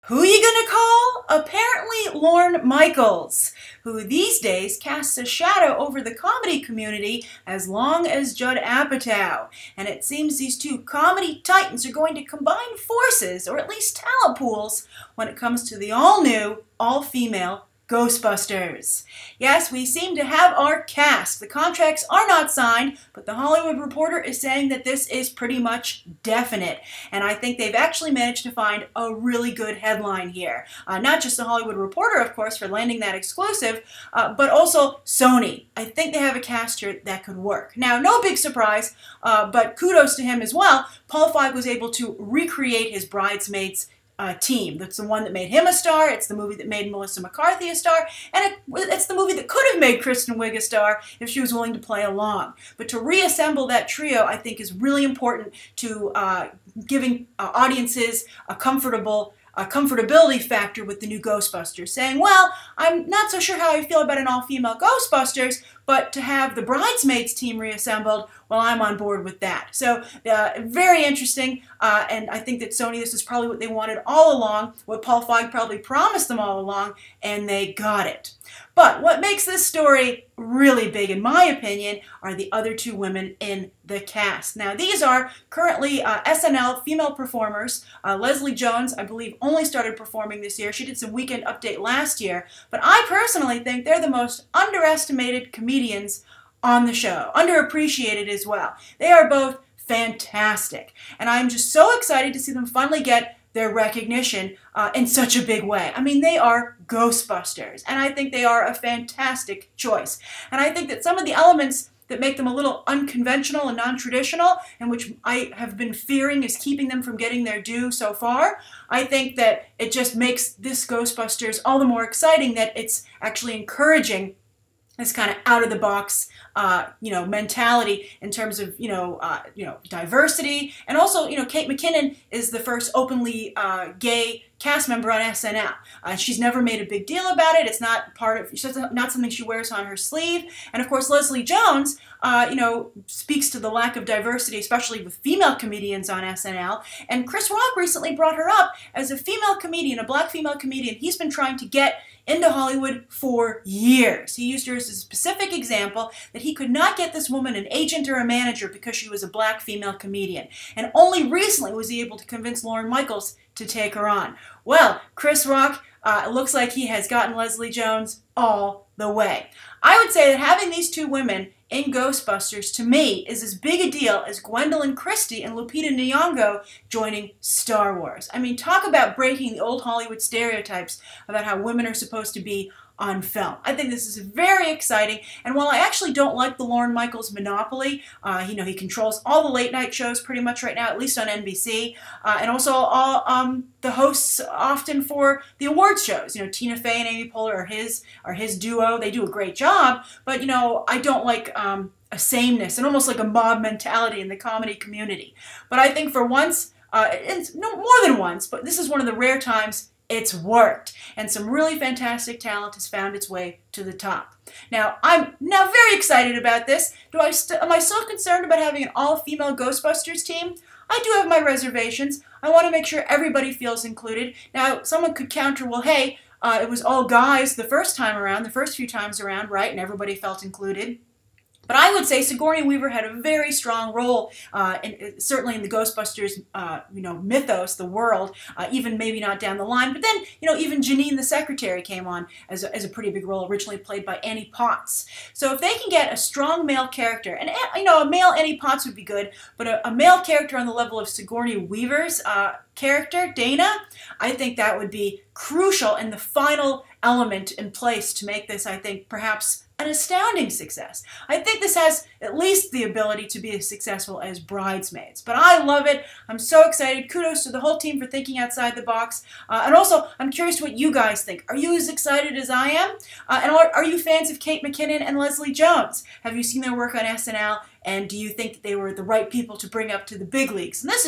Who you gonna call? Apparently Lorne Michaels, who these days casts a shadow over the comedy community as long as Judd Apatow. And it seems these two comedy titans are going to combine forces, or at least talent pools, when it comes to the all-new, all-female Ghostbusters. Yes, we seem to have our cast. The contracts are not signed, but The Hollywood Reporter is saying that this is pretty much definite. And I think they've actually managed to find a really good headline here. Not just The Hollywood Reporter, of course, for landing that exclusive, but also Sony. I think they have a cast here that could work. Now, no big surprise, but kudos to him as well. Paul Feig was able to recreate his Bridesmaids team. That's the one that made him a star. It's the movie that made Melissa McCarthy a star. And it's the movie that could have made Kristen Wiig a star if she was willing to play along. But to reassemble that trio, I think, is really important to giving audiences a comfortability factor with the new Ghostbusters, saying, well, I'm not so sure how I feel about an all-female Ghostbusters, but to have the Bridesmaids team reassembled, well, I'm on board with that. So very interesting, and I think that Sony, this is probably what they wanted all along, what Paul Feig probably promised them all along, and they got it. But what makes this story really big, in my opinion, are the other two women in the cast. Now, these are currently SNL female performers. Leslie Jones, I believe, only started performing this year. She did some Weekend Update last year. But I personally think they're the most underestimated comedians on the show. Underappreciated as well. They are both fantastic. And I'm just so excited to see them finally get their recognition in such a big way. I mean, they are Ghostbusters, and I think they are a fantastic choice. And I think that some of the elements that make them a little unconventional and non-traditional, and which I have been fearing is keeping them from getting their due so far, I think that it just makes this Ghostbusters all the more exciting that it's actually encouraging this kind of out-of-the-box, mentality in terms of, diversity. And also, Kate McKinnon is the first openly gay cast member on SNL. She's never made a big deal about it. It's not not something she wears on her sleeve. And of course, Leslie Jones, speaks to the lack of diversity, especially with female comedians on SNL. And Chris Rock recently brought her up as a female comedian, a black female comedian. He's been trying to get into Hollywood for years. He used her as a specific example that he could not get this woman an agent or a manager because she was a black female comedian. And only recently was he able to convince Lorne Michaels to take her on. Well, Chris Rock, it looks like he has gotten Leslie Jones all the way. I would say that having these two women in Ghostbusters, to me, is as big a deal as Gwendolyn Christie and Lupita Nyong'o joining Star Wars. I mean, talk about breaking the old Hollywood stereotypes about how women are supposed to be on film. I think this is very exciting, and while I actually don't like the Lorne Michaels monopoly, he controls all the late night shows pretty much right now, at least on NBC, and also all the hosts often for the awards shows. Tina Fey and Amy Poehler are his duo. They do a great job, but I don't like a sameness and almost like a mob mentality in the comedy community. But I think for once, and no more than once, but this is one of the rare times it's worked, and some really fantastic talent has found its way to the top. Now, I'm now very excited about this. Am I still concerned about having an all-female Ghostbusters team? I do have my reservations. I want to make sure everybody feels included. Now, someone could counter, well, hey, it was all guys the first few times around, right, and everybody felt included. But I would say Sigourney Weaver had a very strong role, certainly in the Ghostbusters, mythos, the world, even maybe not down the line. But then, even Janine the Secretary came on as a pretty big role, originally played by Annie Potts. So if they can get a strong male character, and a male Annie Potts would be good, but a male character on the level of Sigourney Weaver's character, Dana, I think that would be crucial and the final element in place to make this, I think, perhaps an astounding success. I think this has at least the ability to be as successful as Bridesmaids. But I love it. I'm so excited. Kudos to the whole team for thinking outside the box. And also, I'm curious what you guys think. Are you as excited as I am? And are you fans of Kate McKinnon and Leslie Jones? Have you seen their work on SNL? And do you think that they were the right people to bring up to the big leagues? And this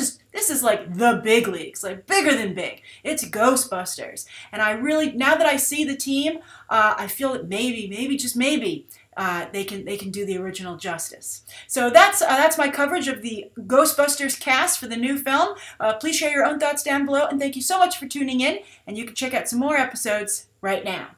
is like the big leagues, like bigger than big. It's Ghostbusters. And I really, now that I see the team, I feel that maybe, just maybe, they can do the original justice. So that's my coverage of the Ghostbusters cast for the new film. Please share your own thoughts down below, and thank you so much for tuning in. And you can check out some more episodes right now.